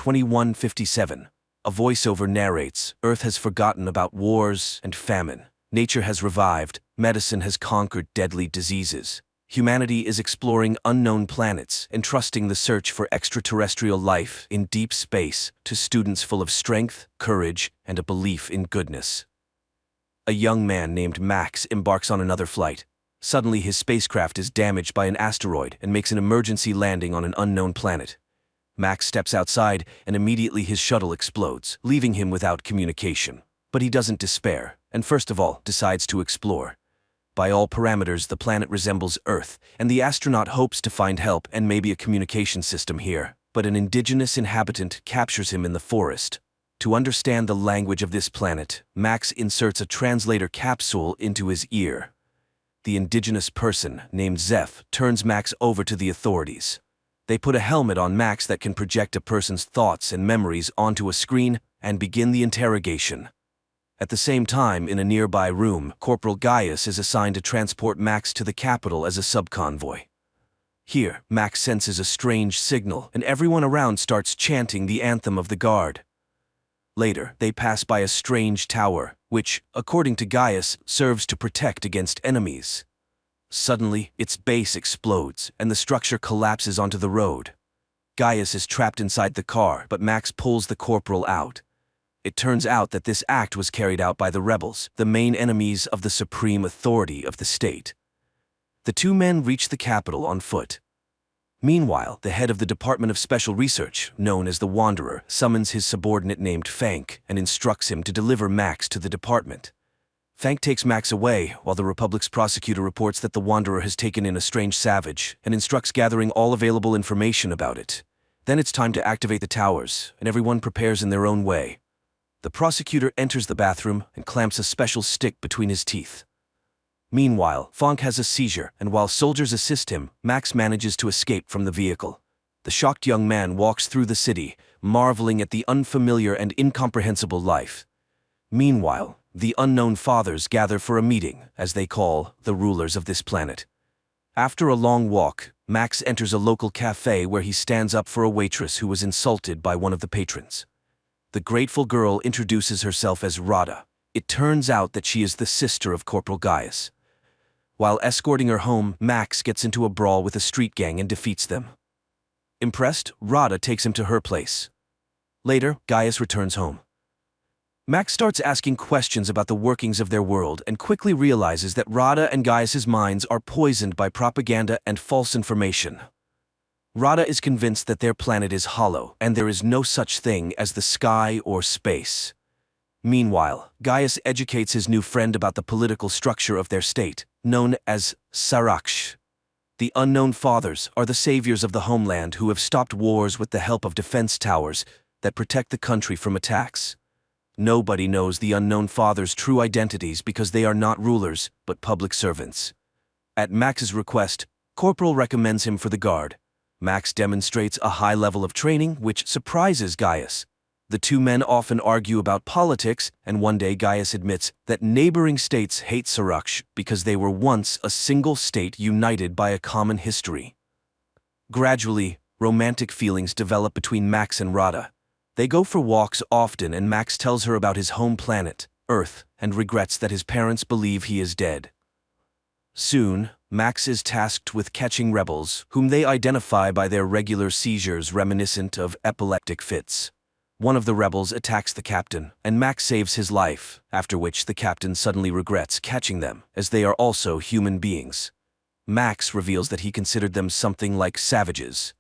2157. A voiceover narrates, Earth has forgotten about wars and famine. Nature has revived, medicine has conquered deadly diseases. Humanity is exploring unknown planets, entrusting the search for extraterrestrial life in deep space to students full of strength, courage, and a belief in goodness. A young man named Max embarks on another flight. Suddenly, his spacecraft is damaged by an asteroid and makes an emergency landing on an unknown planet. Max steps outside, and immediately his shuttle explodes, leaving him without communication. But he doesn't despair, and first of all, decides to explore. By all parameters, the planet resembles Earth, and the astronaut hopes to find help and maybe a communication system here. But an indigenous inhabitant captures him in the forest. To understand the language of this planet, Max inserts a translator capsule into his ear. The indigenous person, named Zeph, turns Max over to the authorities. They put a helmet on Max that can project a person's thoughts and memories onto a screen and begin the interrogation. At the same time, in a nearby room, Corporal Gaius is assigned to transport Max to the capital as a subconvoy. Here, Max senses a strange signal, and everyone around starts chanting the anthem of the guard. Later, they pass by a strange tower, which, according to Gaius, serves to protect against enemies. Suddenly, its base explodes, and the structure collapses onto the road. Gaius is trapped inside the car, but Max pulls the corporal out. It turns out that this act was carried out by the rebels, the main enemies of the supreme authority of the state. The two men reach the capital on foot. Meanwhile, the head of the Department of Special Research, known as the Wanderer, summons his subordinate named Fank and instructs him to deliver Max to the department. Fank takes Max away, while the Republic's prosecutor reports that the Wanderer has taken in a strange savage and instructs gathering all available information about it. Then it's time to activate the towers, and everyone prepares in their own way. The prosecutor enters the bathroom and clamps a special stick between his teeth. Meanwhile, Fank has a seizure, and while soldiers assist him, Max manages to escape from the vehicle. The shocked young man walks through the city, marveling at the unfamiliar and incomprehensible life. Meanwhile, the unknown fathers gather for a meeting, as they call the rulers of this planet. After a long walk, Max enters a local cafe where he stands up for a waitress who was insulted by one of the patrons. The grateful girl introduces herself as Rada. It turns out that she is the sister of Corporal Gaius. While escorting her home, Max gets into a brawl with a street gang and defeats them. Impressed, Rada takes him to her place. Later, Gaius returns home. Max starts asking questions about the workings of their world and quickly realizes that Rada and Gaius's minds are poisoned by propaganda and false information. Rada is convinced that their planet is hollow and there is no such thing as the sky or space. Meanwhile, Gaius educates his new friend about the political structure of their state, known as Saraksh. The unknown fathers are the saviors of the homeland who have stopped wars with the help of defense towers that protect the country from attacks. Nobody knows the unknown fathers' true identities because they are not rulers, but public servants. At Max's request, Corporal recommends him for the guard. Max demonstrates a high level of training, which surprises Gaius. The two men often argue about politics, and one day Gaius admits that neighboring states hate Saraksh because they were once a single state united by a common history. Gradually, romantic feelings develop between Max and Rada. They go for walks often, and Max tells her about his home planet, Earth, and regrets that his parents believe he is dead. Soon, Max is tasked with catching rebels, whom they identify by their regular seizures reminiscent of epileptic fits. One of the rebels attacks the captain, and Max saves his life, after which the captain suddenly regrets catching them, as they are also human beings. Max reveals that he considered them something like savages.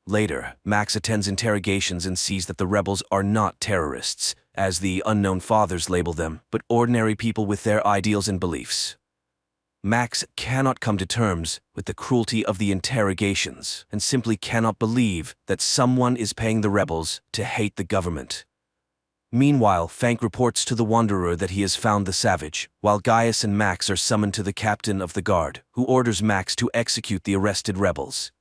Later, Max attends interrogations and sees that the rebels are not terrorists, as the unknown fathers label them, but ordinary people with their ideals and beliefs. Max cannot come to terms with the cruelty of the interrogations and simply cannot believe that someone is paying the rebels to hate the government. Meanwhile, Fank reports to the Wanderer that he has found the savage, while Gaius and Max are summoned to the captain of the guard, who orders Max to execute the arrested rebels.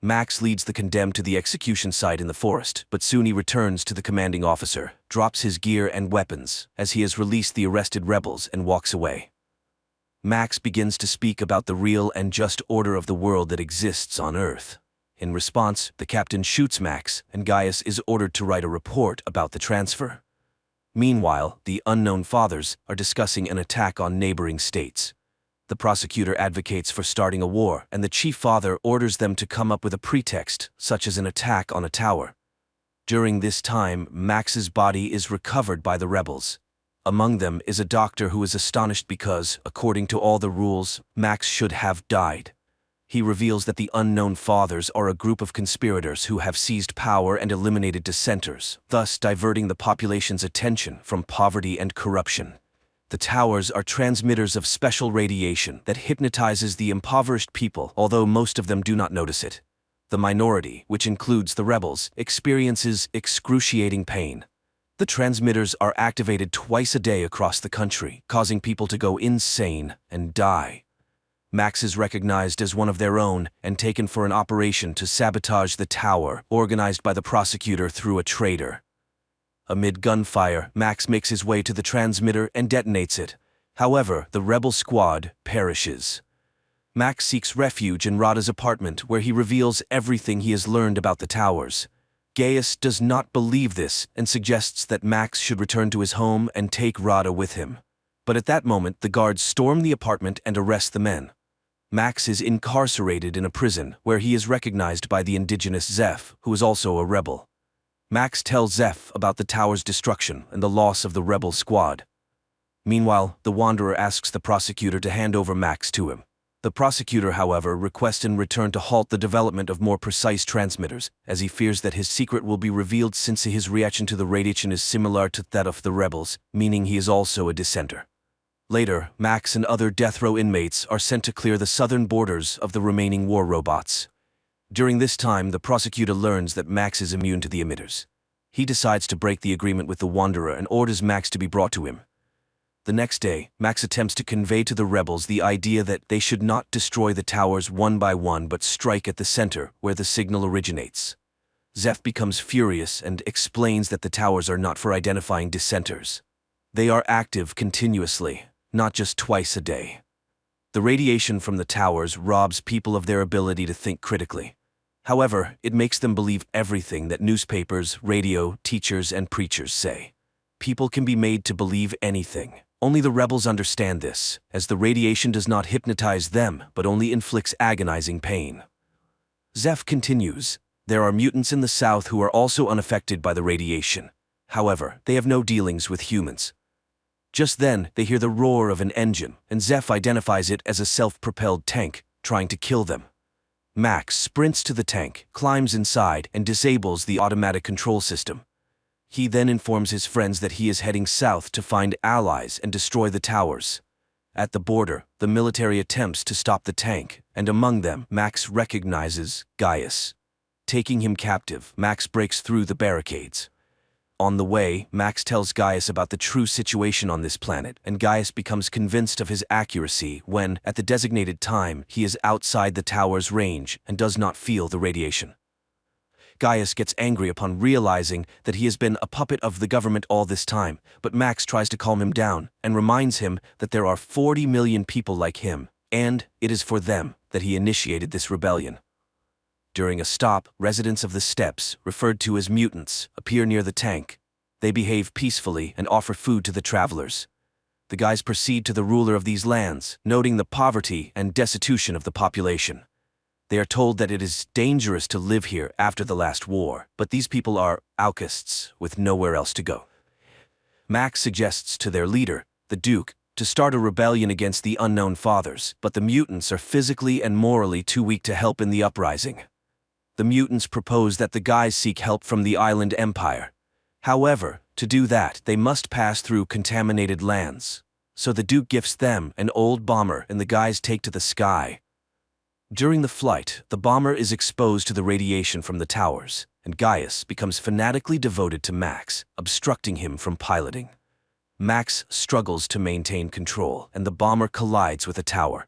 Max leads the condemned to the execution site in the forest, but soon he returns to the commanding officer, drops his gear and weapons, as he has released the arrested rebels, and walks away. Max begins to speak about the real and just order of the world that exists on Earth. In response, the captain shoots Max, and Gaius is ordered to write a report about the transfer. Meanwhile, the unknown fathers are discussing an attack on neighboring states. The prosecutor advocates for starting a war, and the chief father orders them to come up with a pretext, such as an attack on a tower. During this time, Max's body is recovered by the rebels. Among them is a doctor who is astonished because, according to all the rules, Max should have died. He reveals that the unknown fathers are a group of conspirators who have seized power and eliminated dissenters, thus diverting the population's attention from poverty and corruption. The towers are transmitters of special radiation that hypnotizes the impoverished people, although most of them do not notice it. The minority, which includes the rebels, experiences excruciating pain. The transmitters are activated twice a day across the country, causing people to go insane and die. Max is recognized as one of their own and taken for an operation to sabotage the tower, organized by the prosecutor through a traitor. Amid gunfire, Max makes his way to the transmitter and detonates it. However, the rebel squad perishes. Max seeks refuge in Rada's apartment, where he reveals everything he has learned about the towers. Gaius does not believe this and suggests that Max should return to his home and take Rada with him. But at that moment, the guards storm the apartment and arrest the men. Max is incarcerated in a prison, where he is recognized by the indigenous Zeph, who is also a rebel. Max tells Zeph about the tower's destruction and the loss of the rebel squad. Meanwhile, the Wanderer asks the prosecutor to hand over Max to him. The prosecutor, however, requests in return to halt the development of more precise transmitters, as he fears that his secret will be revealed since his reaction to the radiation is similar to that of the rebels, meaning he is also a dissenter. Later, Max and other death row inmates are sent to clear the southern borders of the remaining war robots. During this time, the prosecutor learns that Max is immune to the emitters. He decides to break the agreement with the Wanderer and orders Max to be brought to him. The next day, Max attempts to convey to the rebels the idea that they should not destroy the towers one by one but strike at the center, where the signal originates. Zeph becomes furious and explains that the towers are not for identifying dissenters. They are active continuously, not just twice a day. The radiation from the towers robs people of their ability to think critically. However, it makes them believe everything that newspapers, radio, teachers, and preachers say. People can be made to believe anything. Only the rebels understand this, as the radiation does not hypnotize them, but only inflicts agonizing pain. Zeph continues, there are mutants in the south who are also unaffected by the radiation. However, they have no dealings with humans. Just then, they hear the roar of an engine, and Zeph identifies it as a self-propelled tank, trying to kill them. Max sprints to the tank, climbs inside, and disables the automatic control system. He then informs his friends that he is heading south to find allies and destroy the towers. At the border, the military attempts to stop the tank, and among them, Max recognizes Gaius. Taking him captive, Max breaks through the barricades. On the way, Max tells Gaius about the true situation on this planet, and Gaius becomes convinced of his accuracy when, at the designated time, he is outside the tower's range and does not feel the radiation. Gaius gets angry upon realizing that he has been a puppet of the government all this time, but Max tries to calm him down and reminds him that there are 40 million people like him, and it is for them that he initiated this rebellion. During a stop, residents of the steppes, referred to as mutants, appear near the tank. They behave peacefully and offer food to the travelers. The guys proceed to the ruler of these lands, noting the poverty and destitution of the population. They are told that it is dangerous to live here after the last war, but these people are outcasts with nowhere else to go. Max suggests to their leader, the Duke, to start a rebellion against the unknown fathers, but the mutants are physically and morally too weak to help in the uprising. The mutants propose that the guys seek help from the island empire. However, to do that, they must pass through contaminated lands. So the Duke gifts them an old bomber and the guys take to the sky. During the flight, the bomber is exposed to the radiation from the towers, and Gaius becomes fanatically devoted to Max, obstructing him from piloting. Max struggles to maintain control, and the bomber collides with a tower.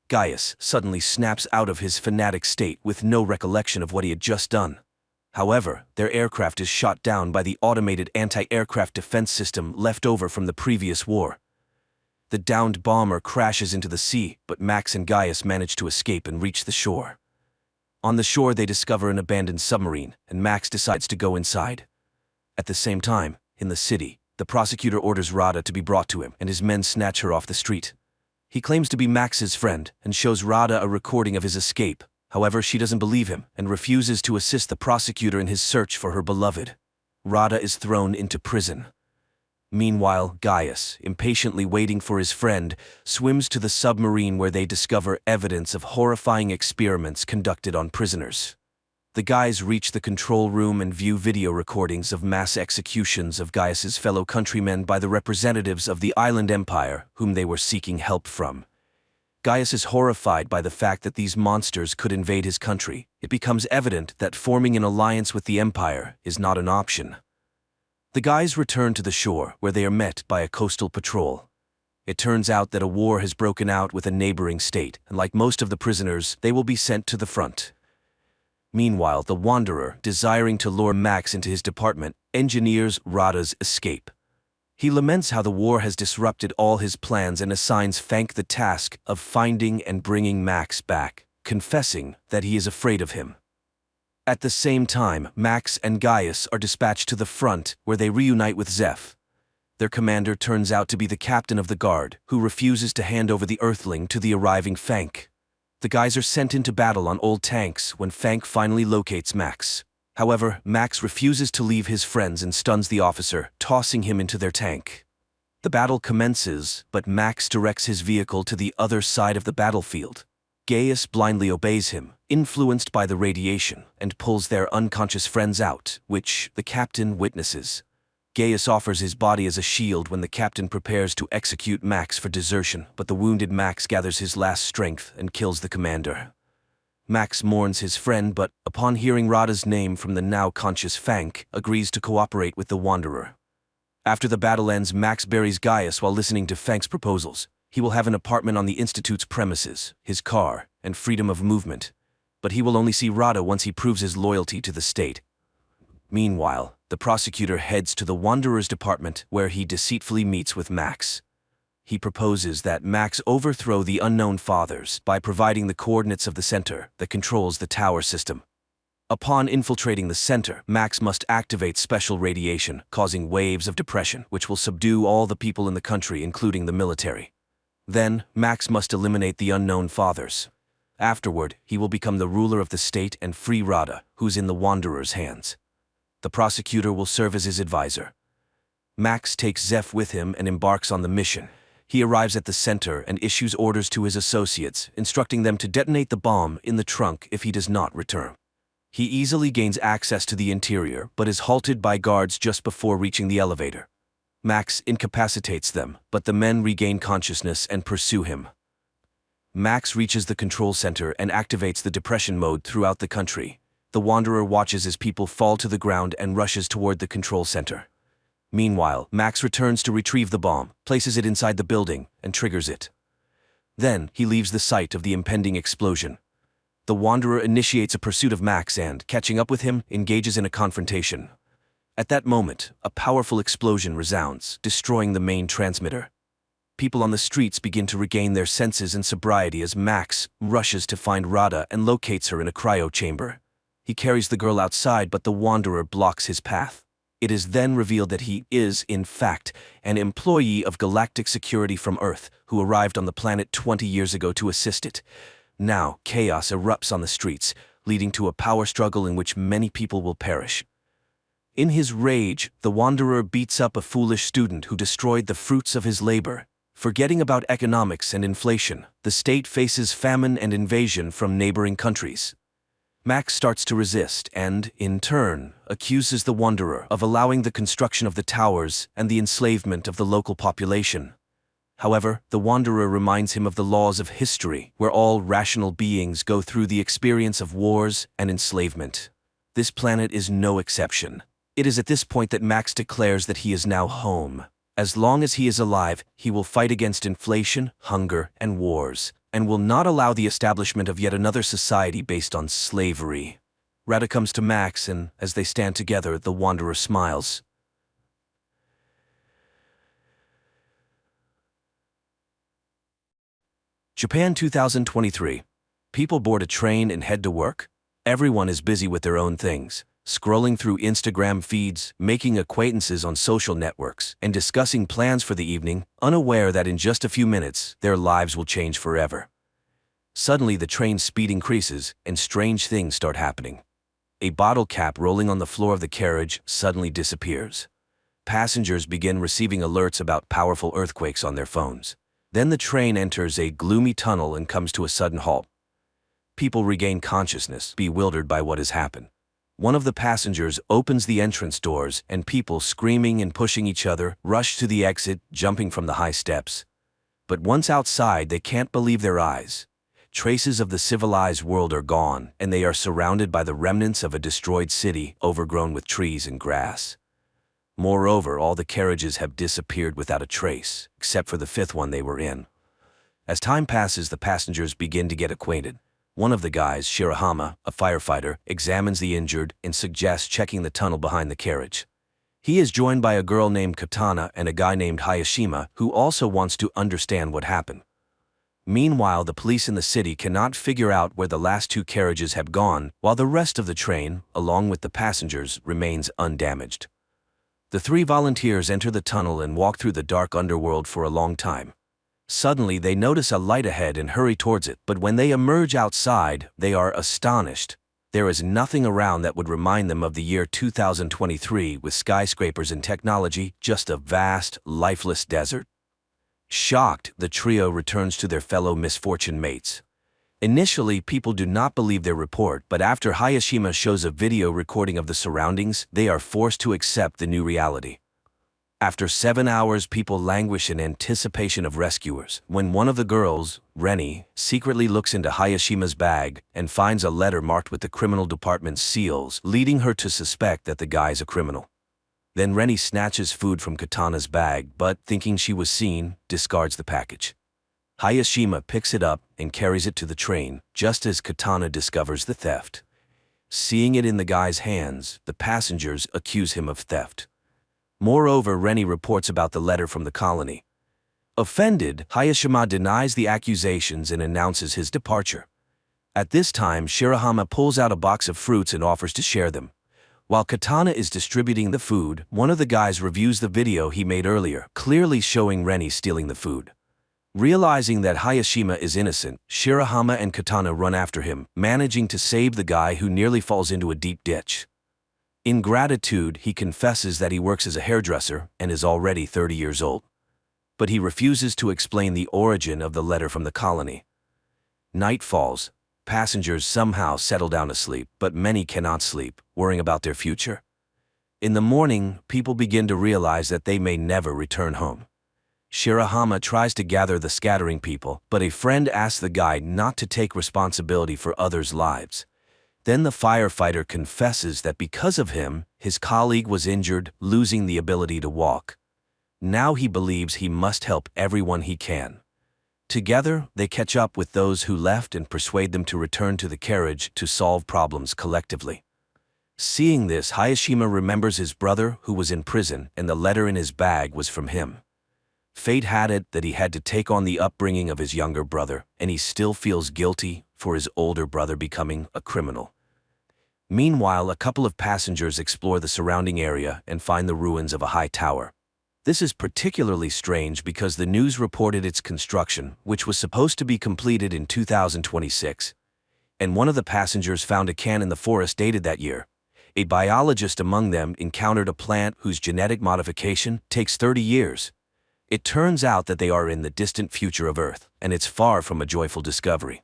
Gaius suddenly snaps out of his fanatic state with no recollection of what he had just done. However, their aircraft is shot down by the automated anti-aircraft defense system left over from the previous war. The downed bomber crashes into the sea, but Max and Gaius manage to escape and reach the shore. On the shore, they discover an abandoned submarine, and Max decides to go inside. At the same time, in the city, the prosecutor orders Rada to be brought to him, and his men snatch her off the street. He claims to be Max's friend and shows Rada a recording of his escape. However, she doesn't believe him and refuses to assist the prosecutor in his search for her beloved. Rada is thrown into prison. Meanwhile, Gaius, impatiently waiting for his friend, swims to the submarine where they discover evidence of horrifying experiments conducted on prisoners. The guys reach the control room and view video recordings of mass executions of Gaius's fellow countrymen by the representatives of the island empire whom they were seeking help from. Gaius is horrified by the fact that these monsters could invade his country. It becomes evident that forming an alliance with the empire is not an option. The guys return to the shore, where they are met by a coastal patrol. It turns out that a war has broken out with a neighboring state, and like most of the prisoners, they will be sent to the front. Meanwhile, the Wanderer, desiring to lure Max into his department, engineers Rada's escape. He laments how the war has disrupted all his plans and assigns Fank the task of finding and bringing Max back, confessing that he is afraid of him. At the same time, Max and Gaius are dispatched to the front, where they reunite with Zeph. Their commander turns out to be the captain of the guard, who refuses to hand over the Earthling to the arriving Fank. The guys are sent into battle on old tanks when Fank finally locates Max. However, Max refuses to leave his friends and stuns the officer, tossing him into their tank. The battle commences, but Max directs his vehicle to the other side of the battlefield. Gaius blindly obeys him, influenced by the radiation, and pulls their unconscious friends out, which the captain witnesses. Gaius offers his body as a shield when the captain prepares to execute Max for desertion, but the wounded Max gathers his last strength and kills the commander. Max mourns his friend, but upon hearing Rada's name from the now conscious Fank, agrees to cooperate with the Wanderer. After the battle ends, Max buries Gaius while listening to Fank's proposals. He will have an apartment on the Institute's premises, his car, and freedom of movement. But he will only see Rada once he proves his loyalty to the state. Meanwhile, the prosecutor heads to the Wanderer's department, where he deceitfully meets with Max. He proposes that Max overthrow the Unknown Fathers by providing the coordinates of the center that controls the tower system. Upon infiltrating the center, Max must activate special radiation, causing waves of depression, which will subdue all the people in the country, including the military. Then, Max must eliminate the Unknown Fathers. Afterward, he will become the ruler of the state and free Rada, who's in the Wanderer's hands. The prosecutor will serve as his advisor. Max takes Zeph with him and embarks on the mission. He arrives at the center and issues orders to his associates, instructing them to detonate the bomb in the trunk if he does not return. He easily gains access to the interior, but is halted by guards just before reaching the elevator. Max incapacitates them, but the men regain consciousness and pursue him. Max reaches the control center and activates the depression mode throughout the country. The Wanderer watches as people fall to the ground and rushes toward the control center. Meanwhile, Max returns to retrieve the bomb, places it inside the building, and triggers it. Then, he leaves the site of the impending explosion. The Wanderer initiates a pursuit of Max and, catching up with him, engages in a confrontation. At that moment, a powerful explosion resounds, destroying the main transmitter. People on the streets begin to regain their senses and sobriety as Max rushes to find Rada and locates her in a cryo chamber. He carries the girl outside, but the Wanderer blocks his path. It is then revealed that he is, in fact, an employee of Galactic Security from Earth who arrived on the planet 20 years ago to assist it. Now, chaos erupts on the streets, leading to a power struggle in which many people will perish. In his rage, the Wanderer beats up a foolish student who destroyed the fruits of his labor. Forgetting about economics and inflation, the state faces famine and invasion from neighboring countries. Max starts to resist and, in turn, accuses the Wanderer of allowing the construction of the towers and the enslavement of the local population. However, the Wanderer reminds him of the laws of history, where all rational beings go through the experience of wars and enslavement. This planet is no exception. It is at this point that Max declares that he is now home. As long as he is alive, he will fight against inflation, hunger, and wars, and will not allow the establishment of yet another society based on slavery. Rada comes to Max, and as they stand together, the Wanderer smiles. Japan 2023. People board a train and head to work. Everyone is busy with their own things, scrolling through Instagram feeds, making acquaintances on social networks, and discussing plans for the evening, unaware that in just a few minutes, their lives will change forever. Suddenly, the train's speed increases, and strange things start happening. A bottle cap rolling on the floor of the carriage suddenly disappears. Passengers begin receiving alerts about powerful earthquakes on their phones. Then the train enters a gloomy tunnel and comes to a sudden halt. People regain consciousness, bewildered by what has happened. One of the passengers opens the entrance doors, and people, screaming and pushing each other, rush to the exit, jumping from the high steps. But once outside, they can't believe their eyes. Traces of the civilized world are gone, and they are surrounded by the remnants of a destroyed city, overgrown with trees and grass. Moreover, all the carriages have disappeared without a trace, except for the fifth one they were in. As time passes, the passengers begin to get acquainted. One of the guys, Shirahama, a firefighter, examines the injured and suggests checking the tunnel behind the carriage. He is joined by a girl named Katana and a guy named Hayashima, who also wants to understand what happened. Meanwhile, the police in the city cannot figure out where the last two carriages have gone, while the rest of the train, along with the passengers, remains undamaged. The three volunteers enter the tunnel and walk through the dark underworld for a long time. Suddenly, they notice a light ahead and hurry towards it, but when they emerge outside, they are astonished. There is nothing around that would remind them of the year 2023 with skyscrapers and technology, just a vast, lifeless desert. Shocked, the trio returns to their fellow misfortune mates. Initially, people do not believe their report, but after Hayashima shows a video recording of the surroundings, they are forced to accept the new reality. After 7 hours, people languish in anticipation of rescuers, when one of the girls, Reni, secretly looks into Hayashima's bag and finds a letter marked with the criminal department's seals, leading her to suspect that the guy's a criminal. Then Reni snatches food from Katana's bag, but, thinking she was seen, discards the package. Hayashima picks it up and carries it to the train, just as Katana discovers the theft. Seeing it in the guy's hands, the passengers accuse him of theft. Moreover, Reni reports about the letter from the colony. Offended, Hayashima denies the accusations and announces his departure. At this time, Shirahama pulls out a box of fruits and offers to share them. While Katana is distributing the food, one of the guys reviews the video he made earlier, clearly showing Reni stealing the food. Realizing that Hayashima is innocent, Shirahama and Katana run after him, managing to save the guy who nearly falls into a deep ditch. In gratitude, he confesses that he works as a hairdresser and is already 30 years old. But he refuses to explain the origin of the letter from the colony. Night falls. Passengers somehow settle down to sleep, but many cannot sleep, worrying about their future. In the morning, people begin to realize that they may never return home. Shirahama tries to gather the scattering people, but a friend asks the guide not to take responsibility for others' lives. Then the firefighter confesses that because of him, his colleague was injured, losing the ability to walk. Now he believes he must help everyone he can. Together, they catch up with those who left and persuade them to return to the carriage to solve problems collectively. Seeing this, Hayashima remembers his brother who was in prison, and the letter in his bag was from him. Fate had it that he had to take on the upbringing of his younger brother, and he still feels guilty for his older brother becoming a criminal. Meanwhile, a couple of passengers explore the surrounding area and find the ruins of a high tower. This is particularly strange because the news reported its construction, which was supposed to be completed in 2026. And one of the passengers found a can in the forest dated that year. A biologist among them encountered a plant whose genetic modification takes 30 years. It turns out that they are in the distant future of Earth, and it's far from a joyful discovery.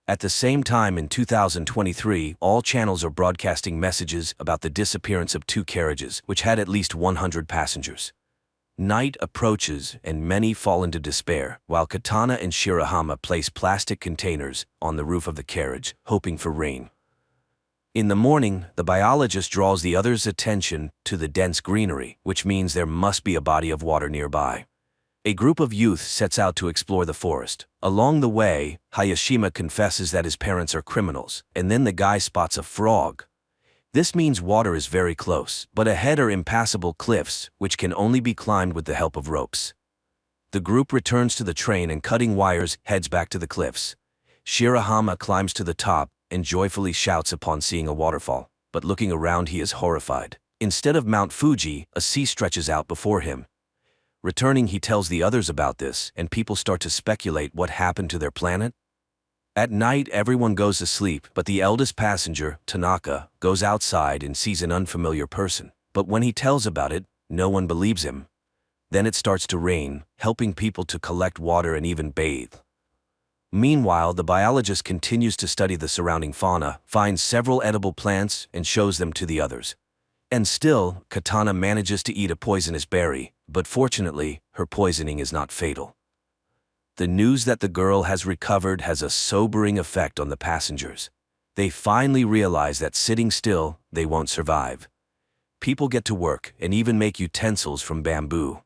At the same time in 2023, all channels are broadcasting messages about the disappearance of two carriages, which had at least 100 passengers. Night approaches and many fall into despair, while Katana and Shirahama place plastic containers on the roof of the carriage, hoping for rain. In the morning, the biologist draws the others' attention to the dense greenery, which means there must be a body of water nearby. A group of youth sets out to explore the forest. Along the way, Hayashima confesses that his parents are criminals, and then the guy spots a frog. This means water is very close, but ahead are impassable cliffs, which can only be climbed with the help of ropes. The group returns to the train and cutting wires heads back to the cliffs. Shirahama climbs to the top and joyfully shouts upon seeing a waterfall, but looking around he is horrified. Instead of Mount Fuji, a sea stretches out before him. Returning, he tells the others about this, and people start to speculate what happened to their planet. At night, everyone goes to sleep, but the eldest passenger, Tanaka, goes outside and sees an unfamiliar person. But when he tells about it, no one believes him. Then it starts to rain, helping people to collect water and even bathe. Meanwhile, the biologist continues to study the surrounding fauna, finds several edible plants, and shows them to the others. And still, Katana manages to eat a poisonous berry, but fortunately, her poisoning is not fatal. The news that the girl has recovered has a sobering effect on the passengers. They finally realize that sitting still, they won't survive. People get to work and even make utensils from bamboo.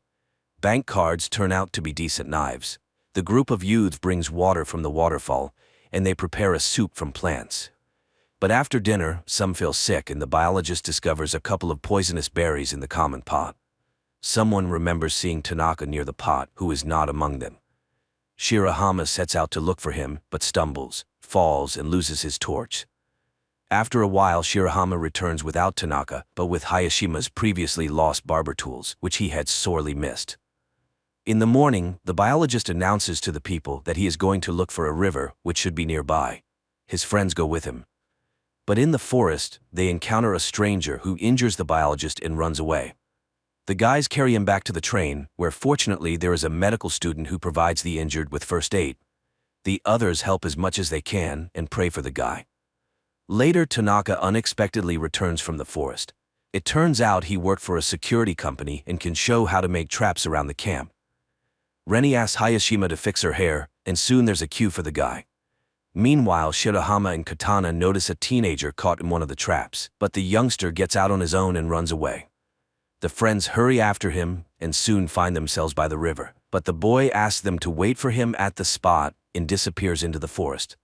Bank cards turn out to be decent knives. The group of youths brings water from the waterfall, and they prepare a soup from plants. But after dinner, some feel sick and the biologist discovers a couple of poisonous berries in the common pot. Someone remembers seeing Tanaka near the pot, who is not among them. Shirahama sets out to look for him, but stumbles, falls, and loses his torch. After a while, Shirahama returns without Tanaka, but with Hayashima's previously lost barber tools, which he had sorely missed. In the morning, the biologist announces to the people that he is going to look for a river, which should be nearby. His friends go with him. But in the forest, they encounter a stranger who injures the biologist and runs away. The guys carry him back to the train, where fortunately there is a medical student who provides the injured with first aid. The others help as much as they can and pray for the guy. Later, Tanaka unexpectedly returns from the forest. It turns out he worked for a security company and can show how to make traps around the camp. Reni asks Hayashima to fix her hair, and soon there's a queue for the guy. Meanwhile, Shirahama and Katana notice a teenager caught in one of the traps, but the youngster gets out on his own and runs away. The friends hurry after him and soon find themselves by the river, but the boy asks them to wait for him at the spot and disappears into the forest.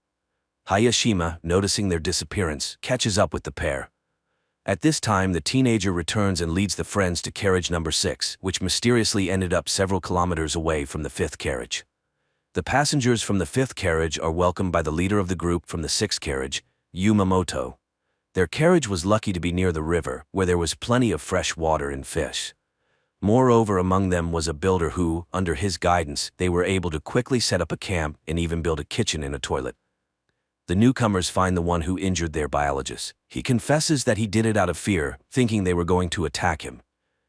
Hayashima, noticing their disappearance, catches up with the pair. At this time, the teenager returns and leads the friends to carriage number 6, which mysteriously ended up several kilometers away from the 5th carriage. The passengers from the 5th carriage are welcomed by the leader of the group from the 6th carriage, Yumamoto. Their carriage was lucky to be near the river, where there was plenty of fresh water and fish. Moreover, among them was a builder who, under his guidance, they were able to quickly set up a camp and even build a kitchen and a toilet. The newcomers find the one who injured their biologist. He confesses that he did it out of fear, thinking they were going to attack him.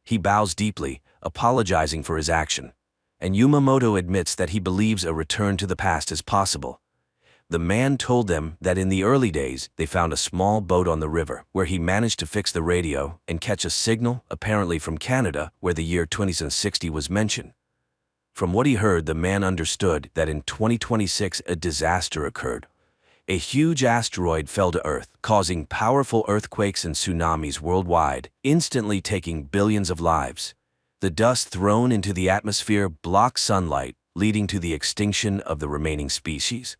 He bows deeply, apologizing for his action. And Yumamoto admits that he believes a return to the past is possible. The man told them that in the early days, they found a small boat on the river, where he managed to fix the radio and catch a signal, apparently from Canada, where the year 2060 was mentioned. From what he heard, the man understood that in 2026 a disaster occurred. A huge asteroid fell to Earth, causing powerful earthquakes and tsunamis worldwide, instantly taking billions of lives. The dust thrown into the atmosphere blocked sunlight, leading to the extinction of the remaining species.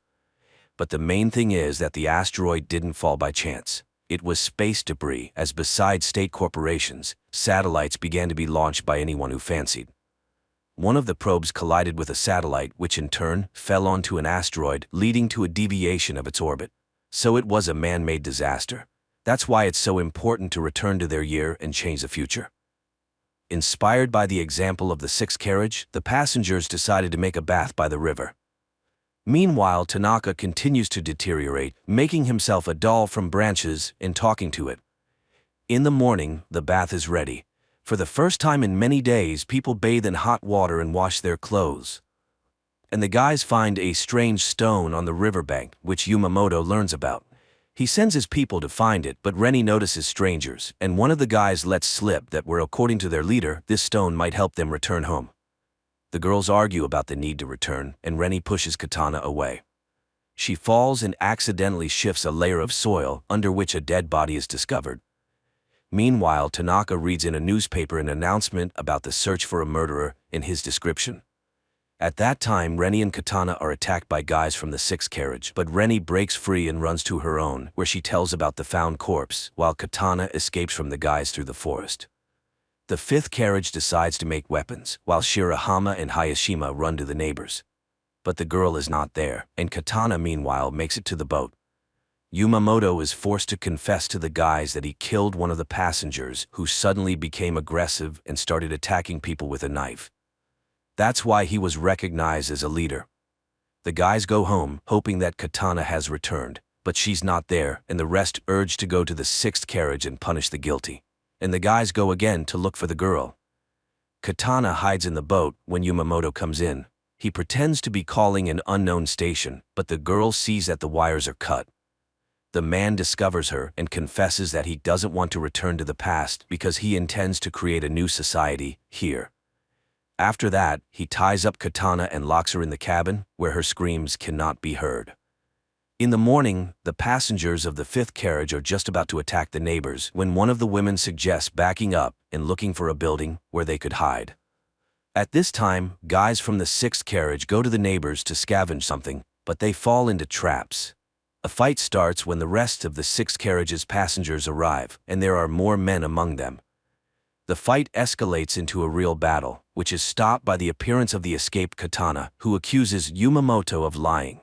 But the main thing is that the asteroid didn't fall by chance. It was space debris, as besides state corporations, satellites began to be launched by anyone who fancied. One of the probes collided with a satellite, which in turn fell onto an asteroid, leading to a deviation of its orbit. So it was a man-made disaster. That's why it's so important to return to their year and change the future. Inspired by the example of the 6th carriage, the passengers decided to make a bath by the river. Meanwhile, Tanaka continues to deteriorate, making himself a doll from branches and talking to it. In the morning, the bath is ready. For the first time in many days, people bathe in hot water and wash their clothes. And the guys find a strange stone on the riverbank, which Yumamoto learns about. He sends his people to find it, but Reni notices strangers, and one of the guys lets slip that according to their leader, this stone might help them return home. The girls argue about the need to return, and Reni pushes Katana away. She falls and accidentally shifts a layer of soil, under which a dead body is discovered. Meanwhile, Tanaka reads in a newspaper an announcement about the search for a murderer in his description. At that time, Reni and Katana are attacked by guys from the 6th carriage, but Reni breaks free and runs to her own, where she tells about the found corpse, while Katana escapes from the guys through the forest. The 5th carriage decides to make weapons, while Shirahama and Hayashima run to the neighbors. But the girl is not there, and Katana meanwhile makes it to the boat. Yamamoto is forced to confess to the guys that he killed one of the passengers, who suddenly became aggressive and started attacking people with a knife. That's why he was recognized as a leader. The guys go home, hoping that Katana has returned, but she's not there, and the rest urge to go to the sixth carriage and punish the guilty. And the guys go again to look for the girl. Katana hides in the boat when Yamamoto comes in. He pretends to be calling an unknown station, but the girl sees that the wires are cut. The man discovers her and confesses that he doesn't want to return to the past because he intends to create a new society here. After that, he ties up Katana and locks her in the cabin, where her screams cannot be heard. In the morning, the passengers of the fifth carriage are just about to attack the neighbors when one of the women suggests backing up and looking for a building where they could hide. At this time, guys from the sixth carriage go to the neighbors to scavenge something, but they fall into traps. A fight starts when the rest of the sixth carriage's passengers arrive, and there are more men among them. The fight escalates into a real battle, which is stopped by the appearance of the escaped Katana, who accuses Yamamoto of lying.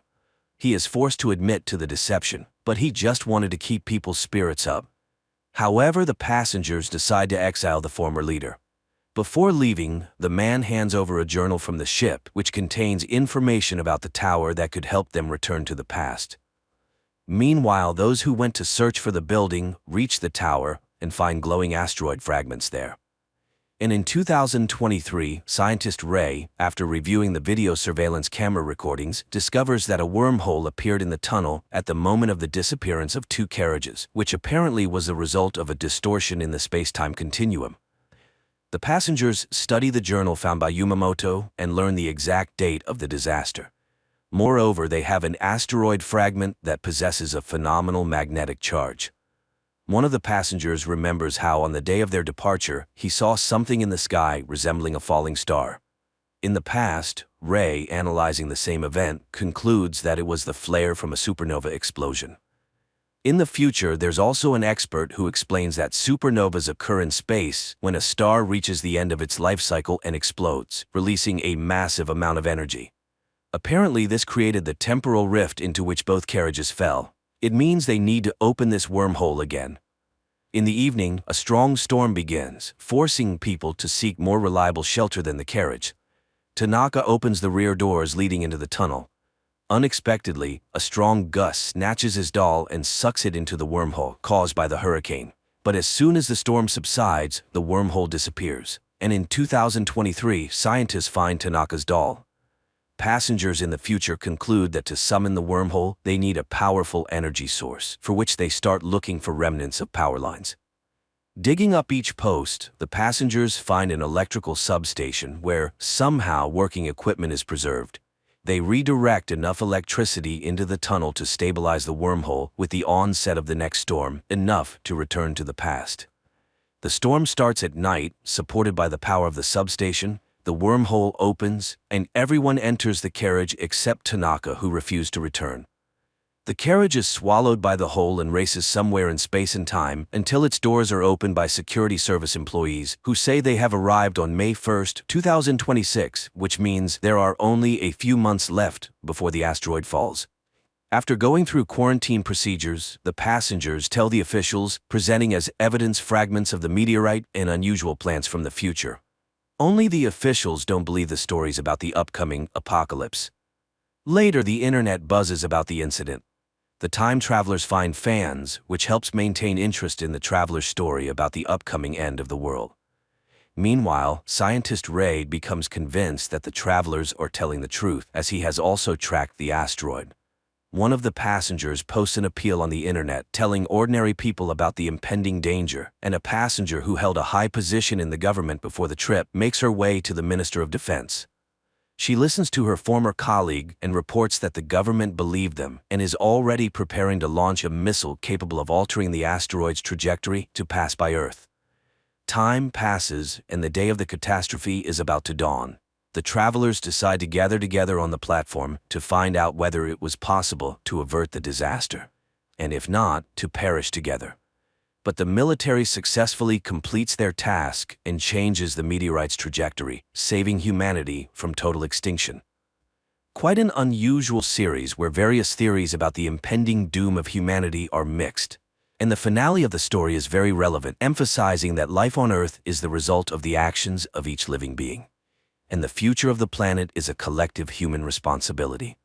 He is forced to admit to the deception, but he just wanted to keep people's spirits up. However, the passengers decide to exile the former leader. Before leaving, the man hands over a journal from the ship, which contains information about the tower that could help them return to the past. Meanwhile, those who went to search for the building reach the tower and find glowing asteroid fragments there. And in 2023, scientist Ray, after reviewing the video surveillance camera recordings, discovers that a wormhole appeared in the tunnel at the moment of the disappearance of two carriages, which apparently was the result of a distortion in the space-time continuum. The passengers study the journal found by Yamamoto and learn the exact date of the disaster. Moreover, they have an asteroid fragment that possesses a phenomenal magnetic charge. One of the passengers remembers how on the day of their departure, he saw something in the sky resembling a falling star. In the past, Ray, analyzing the same event, concludes that it was the flare from a supernova explosion. In the future, there's also an expert who explains that supernovas occur in space when a star reaches the end of its life cycle and explodes, releasing a massive amount of energy. Apparently, this created the temporal rift into which both carriages fell. It means they need to open this wormhole again. In the evening, a strong storm begins, forcing people to seek more reliable shelter than the carriage. Tanaka opens the rear doors leading into the tunnel. Unexpectedly, a strong gust snatches his doll and sucks it into the wormhole caused by the hurricane. But as soon as the storm subsides, the wormhole disappears. And in 2023, scientists find Tanaka's doll. Passengers in the future conclude that to summon the wormhole, they need a powerful energy source, for which they start looking for remnants of power lines. Digging up each post, the passengers find an electrical substation where, somehow, working equipment is preserved. They redirect enough electricity into the tunnel to stabilize the wormhole with the onset of the next storm, enough to return to the past. The storm starts at night, supported by the power of the substation. The wormhole opens, and everyone enters the carriage except Tanaka, who refused to return. The carriage is swallowed by the hole and races somewhere in space and time until its doors are opened by security service employees who say they have arrived on May 1, 2026, which means there are only a few months left before the asteroid falls. After going through quarantine procedures, the passengers tell the officials, presenting as evidence fragments of the meteorite and unusual plants from the future. Only the officials don't believe the stories about the upcoming apocalypse. Later, the internet buzzes about the incident. The time travelers find fans, which helps maintain interest in the traveler's story about the upcoming end of the world. Meanwhile, scientist Ray becomes convinced that the travelers are telling the truth, as he has also tracked the asteroid. One of the passengers posts an appeal on the internet telling ordinary people about the impending danger, and a passenger who held a high position in the government before the trip makes her way to the Minister of Defense. She listens to her former colleague and reports that the government believed them and is already preparing to launch a missile capable of altering the asteroid's trajectory to pass by Earth. Time passes, and the day of the catastrophe is about to dawn. The travelers decide to gather together on the platform to find out whether it was possible to avert the disaster, and if not, to perish together. But the military successfully completes their task and changes the meteorite's trajectory, saving humanity from total extinction. Quite an unusual series where various theories about the impending doom of humanity are mixed. And the finale of the story is very relevant, emphasizing that life on Earth is the result of the actions of each living being. And the future of the planet is a collective human responsibility.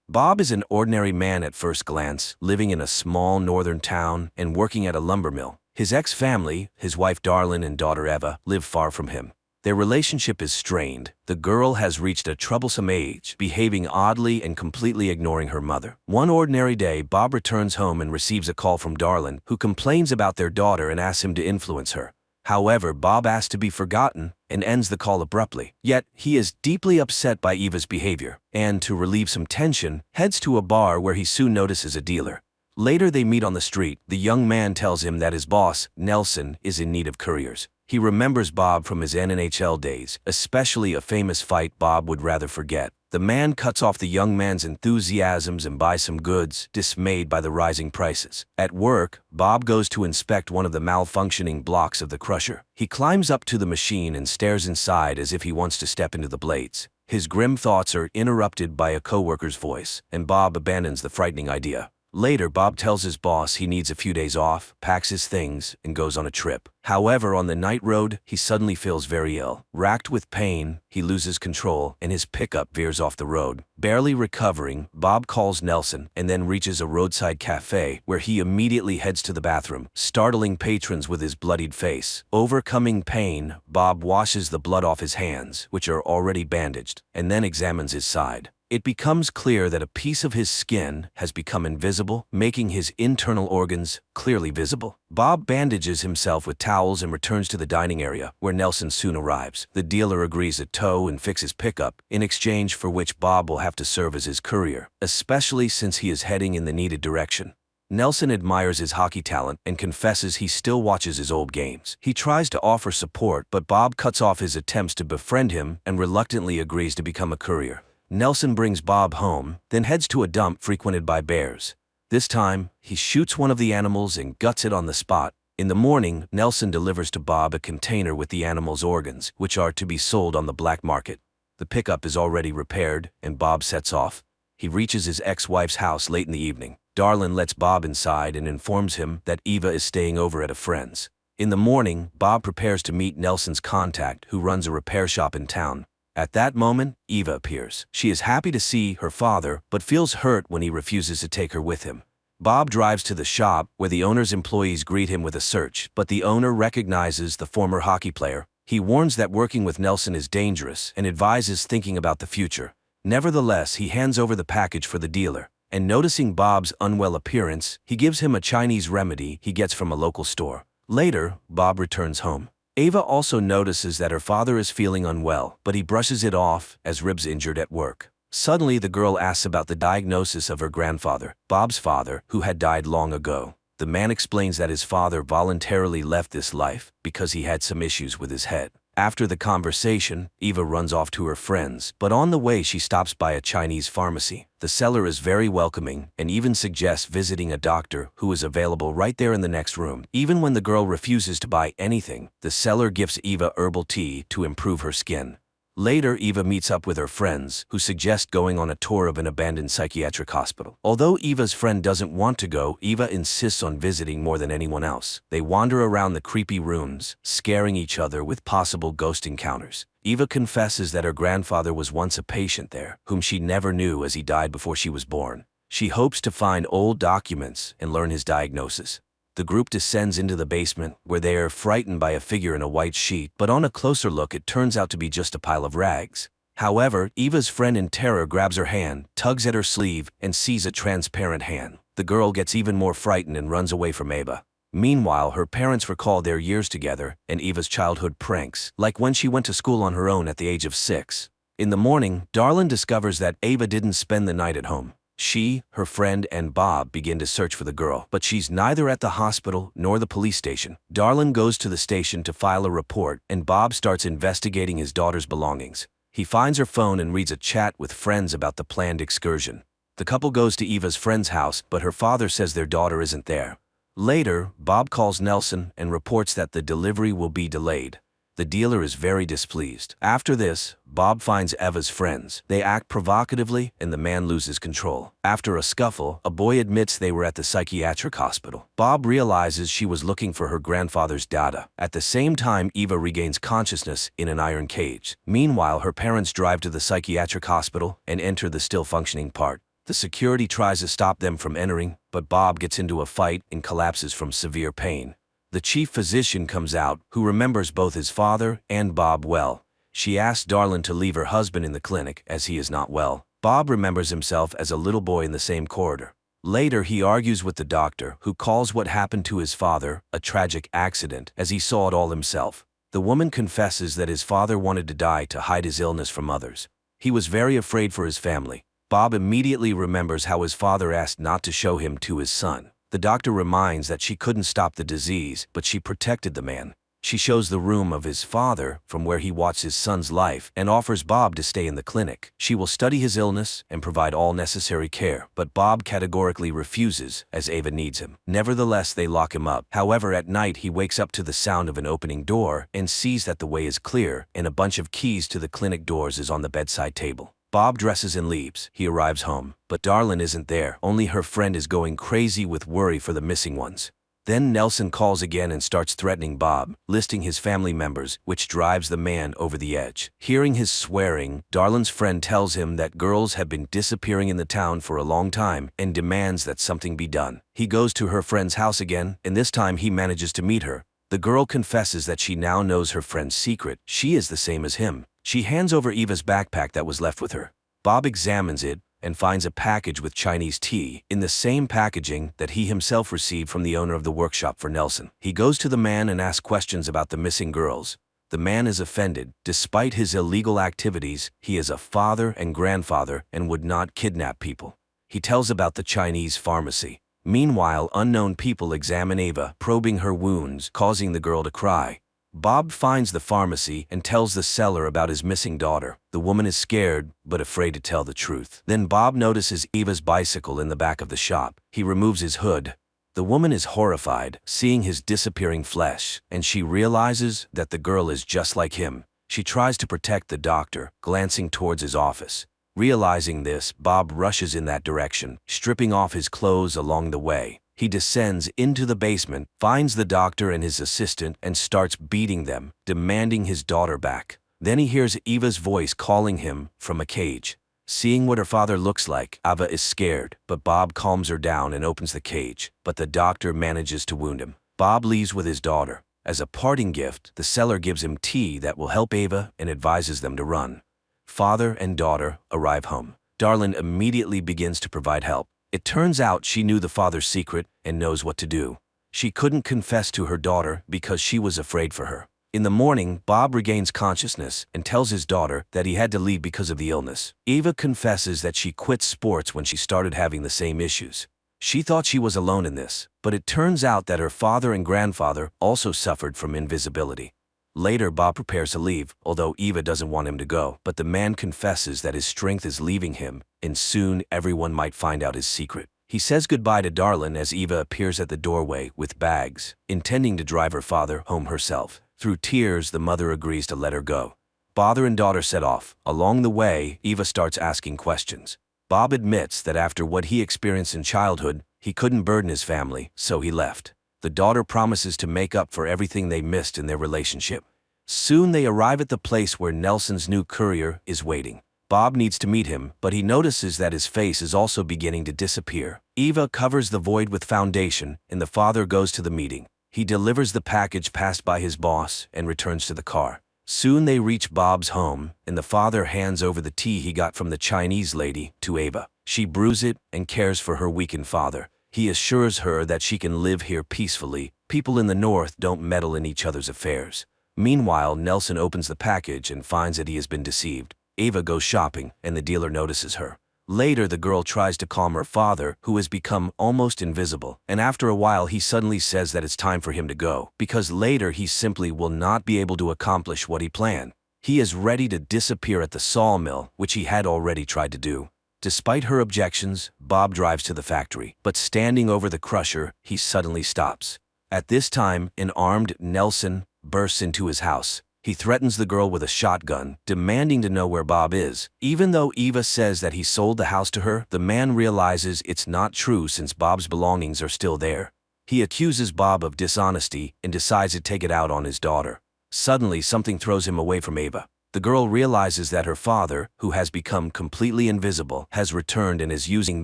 Bob is an ordinary man at first glance, living in a small northern town and working at a lumber mill. His ex-family, his wife Darlene and daughter Eva, live far from him. Their relationship is strained. The girl has reached a troublesome age, behaving oddly and completely ignoring her mother. One ordinary day, Bob returns home and receives a call from Darlene, who complains about their daughter and asks him to influence her. However, Bob asks to be forgotten and ends the call abruptly. Yet, he is deeply upset by Eva's behavior, and to relieve some tension, heads to a bar where he soon notices a dealer. Later they meet on the street. The young man tells him that his boss, Nelson, is in need of couriers. He remembers Bob from his NHL days, especially a famous fight Bob would rather forget. The man cuts off the young man's enthusiasms and buys some goods, dismayed by the rising prices. At work, Bob goes to inspect one of the malfunctioning blocks of the crusher. He climbs up to the machine and stares inside as if he wants to step into the blades. His grim thoughts are interrupted by a coworker's voice, and Bob abandons the frightening idea. Later, Bob tells his boss he needs a few days off, packs his things, and goes on a trip. However, on the night road, he suddenly feels very ill. Racked with pain, he loses control, and his pickup veers off the road. Barely recovering, Bob calls Nelson and then reaches a roadside cafe where he immediately heads to the bathroom, startling patrons with his bloodied face. Overcoming pain, Bob washes the blood off his hands, which are already bandaged, and then examines his side. It becomes clear that a piece of his skin has become invisible, making his internal organs clearly visible. Bob bandages himself with towels and returns to the dining area, where Nelson soon arrives. The dealer agrees to tow and fix his pickup, in exchange for which Bob will have to serve as his courier, especially since he is heading in the needed direction. Nelson admires his hockey talent and confesses he still watches his old games. He tries to offer support, but Bob cuts off his attempts to befriend him and reluctantly agrees to become a courier. Nelson brings Bob home, then heads to a dump frequented by bears. This time, he shoots one of the animals and guts it on the spot. In the morning, Nelson delivers to Bob a container with the animal's organs, which are to be sold on the black market. The pickup is already repaired, and Bob sets off. He reaches his ex-wife's house late in the evening. Darlene lets Bob inside and informs him that Eva is staying over at a friend's. In the morning, Bob prepares to meet Nelson's contact, who runs a repair shop in town. At that moment, Eva appears. She is happy to see her father, but feels hurt when he refuses to take her with him. Bob drives to the shop, where the owner's employees greet him with a search, but the owner recognizes the former hockey player. He warns that working with Nelson is dangerous and advises thinking about the future. Nevertheless, he hands over the package for the dealer, and noticing Bob's unwell appearance, he gives him a Chinese remedy he gets from a local store. Later, Bob returns home. Eva also notices that her father is feeling unwell, but he brushes it off as Rib's injured at work. Suddenly, the girl asks about the diagnosis of her grandfather, Bob's father, who had died long ago. The man explains that his father voluntarily left this life because he had some issues with his head. After the conversation, Eva runs off to her friends, but on the way she stops by a Chinese pharmacy. The seller is very welcoming and even suggests visiting a doctor who is available right there in the next room. Even when the girl refuses to buy anything, the seller gives Eva herbal tea to improve her skin. Later, Eva meets up with her friends, who suggest going on a tour of an abandoned psychiatric hospital. Although Eva's friend doesn't want to go, Eva insists on visiting more than anyone else. They wander around the creepy rooms, scaring each other with possible ghost encounters. Eva confesses that her grandfather was once a patient there, whom she never knew as he died before she was born. She hopes to find old documents and learn his diagnosis. The group descends into the basement, where they are frightened by a figure in a white sheet, but on a closer look it turns out to be just a pile of rags. However, Eva's friend in terror grabs her hand, tugs at her sleeve, and sees a transparent hand. The girl gets even more frightened and runs away from Eva. Meanwhile, her parents recall their years together and Eva's childhood pranks, like when she went to school on her own at the age of 6. In the morning, Darlene discovers that Eva didn't spend the night at home. She, her friend, and Bob begin to search for the girl, but she's neither at the hospital nor the police station. Darlene goes to the station to file a report, and Bob starts investigating his daughter's belongings. He finds her phone and reads a chat with friends about the planned excursion. The couple goes to Eva's friend's house, but her father says their daughter isn't there. Later, Bob calls Nelson and reports that the delivery will be delayed. The dealer is very displeased. After this, Bob finds Eva's friends. They act provocatively and the man loses control. After a scuffle, a boy admits they were at the psychiatric hospital. Bob realizes she was looking for her grandfather's data. At the same time, Eva regains consciousness in an iron cage. Meanwhile, her parents drive to the psychiatric hospital and enter the still functioning part. The security tries to stop them from entering, but Bob gets into a fight and collapses from severe pain. The chief physician comes out, who remembers both his father and Bob well. She asks Darlin to leave her husband in the clinic as he is not well. Bob remembers himself as a little boy in the same corridor. Later, he argues with the doctor, who calls what happened to his father a tragic accident, as he saw it all himself. The woman confesses that his father wanted to die to hide his illness from others. He was very afraid for his family. Bob immediately remembers how his father asked not to show him to his son. The doctor reminds that she couldn't stop the disease, but she protected the man. She shows the room of his father from where he watched his son's life and offers Bob to stay in the clinic. She will study his illness and provide all necessary care, but Bob categorically refuses as Eva needs him. Nevertheless, they lock him up. However, at night he wakes up to the sound of an opening door and sees that the way is clear and a bunch of keys to the clinic doors is on the bedside table. Bob dresses and leaves. He arrives home, but Darlin isn't there. Only her friend is going crazy with worry for the missing ones. Then Nelson calls again and starts threatening Bob, listing his family members, which drives the man over the edge. Hearing his swearing, Darlin's friend tells him that girls have been disappearing in the town for a long time and demands that something be done. He goes to her friend's house again, and this time he manages to meet her. The girl confesses that she now knows her friend's secret. She is the same as him. She hands over Eva's backpack that was left with her. Bob examines it and finds a package with Chinese tea in the same packaging that he himself received from the owner of the workshop for Nelson. He goes to the man and asks questions about the missing girls. The man is offended. Despite his illegal activities, he is a father and grandfather and would not kidnap people. He tells about the Chinese pharmacy. Meanwhile, unknown people examine Eva, probing her wounds, causing the girl to cry. Bob finds the pharmacy and tells the seller about his missing daughter. The woman is scared, but afraid to tell the truth. Then Bob notices Eva's bicycle in the back of the shop. He removes his hood. The woman is horrified, seeing his disappearing flesh, and she realizes that the girl is just like him. She tries to protect the doctor, glancing towards his office. Realizing this, Bob rushes in that direction, stripping off his clothes along the way. He descends into the basement, finds the doctor and his assistant, and starts beating them, demanding his daughter back. Then he hears Eva's voice calling him from a cage. Seeing what her father looks like, Eva is scared, but Bob calms her down and opens the cage, but the doctor manages to wound him. Bob leaves with his daughter. As a parting gift, the seller gives him tea that will help Eva and advises them to run. Father and daughter arrive home. Darlin immediately begins to provide help. It turns out she knew the father's secret and knows what to do. She couldn't confess to her daughter because she was afraid for her. In the morning, Bob regains consciousness and tells his daughter that he had to leave because of the illness. Eva confesses that she quit sports when she started having the same issues. She thought she was alone in this, but it turns out that her father and grandfather also suffered from invisibility. Later, Bob prepares to leave, although Eva doesn't want him to go, but the man confesses that his strength is leaving him, and soon everyone might find out his secret. He says goodbye to Darlin as Eva appears at the doorway with bags, intending to drive her father home herself. Through tears, the mother agrees to let her go. Father and daughter set off. Along the way, Eva starts asking questions. Bob admits that after what he experienced in childhood, he couldn't burden his family, so he left. The daughter promises to make up for everything they missed in their relationship. Soon they arrive at the place where Nelson's new courier is waiting. Bob needs to meet him, but he notices that his face is also beginning to disappear. Eva covers the void with foundation, and the father goes to the meeting. He delivers the package passed by his boss and returns to the car. Soon they reach Bob's home, and the father hands over the tea he got from the Chinese lady to Eva. She brews it and cares for her weakened father. He assures her that she can live here peacefully. People in the north don't meddle in each other's affairs. Meanwhile, Nelson opens the package and finds that he has been deceived. Eva goes shopping, and the dealer notices her. Later, the girl tries to calm her father, who has become almost invisible, and after a while he suddenly says that it's time for him to go, because later he simply will not be able to accomplish what he planned. He is ready to disappear at the sawmill, which he had already tried to do. Despite her objections, Bob drives to the factory, but standing over the crusher, he suddenly stops. At this time, an armed Nelson bursts into his house. He threatens the girl with a shotgun, demanding to know where Bob is. Even though Eva says that he sold the house to her, the man realizes it's not true since Bob's belongings are still there. He accuses Bob of dishonesty and decides to take it out on his daughter. Suddenly, something throws him away from Eva. The girl realizes that her father, who has become completely invisible, has returned and is using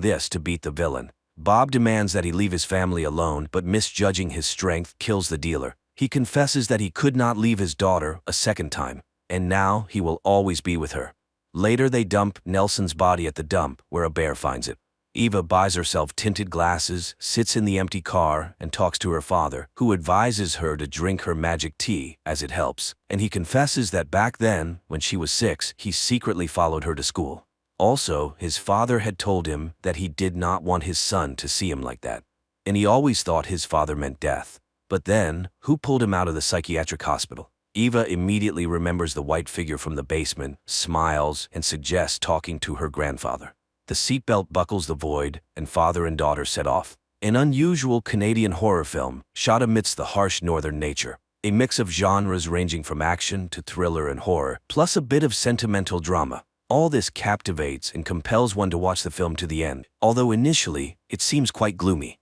this to beat the villain. Bob demands that he leave his family alone, but misjudging his strength kills the dealer. He confesses that he could not leave his daughter a second time, and now he will always be with her. Later they dump Nelson's body at the dump, where a bear finds it. Eva buys herself tinted glasses, sits in the empty car, and talks to her father, who advises her to drink her magic tea, as it helps. And he confesses that back then, when she was 6, he secretly followed her to school. Also, his father had told him that he did not want his son to see him like that. And he always thought his father meant death. But then, who pulled him out of the psychiatric hospital? Eva immediately remembers the white figure from the basement, smiles, and suggests talking to her grandfather. The seatbelt buckles the void, and father and daughter set off. An unusual Canadian horror film, shot amidst the harsh northern nature. A mix of genres ranging from action to thriller and horror, plus a bit of sentimental drama. All this captivates and compels one to watch the film to the end, although initially, it seems quite gloomy.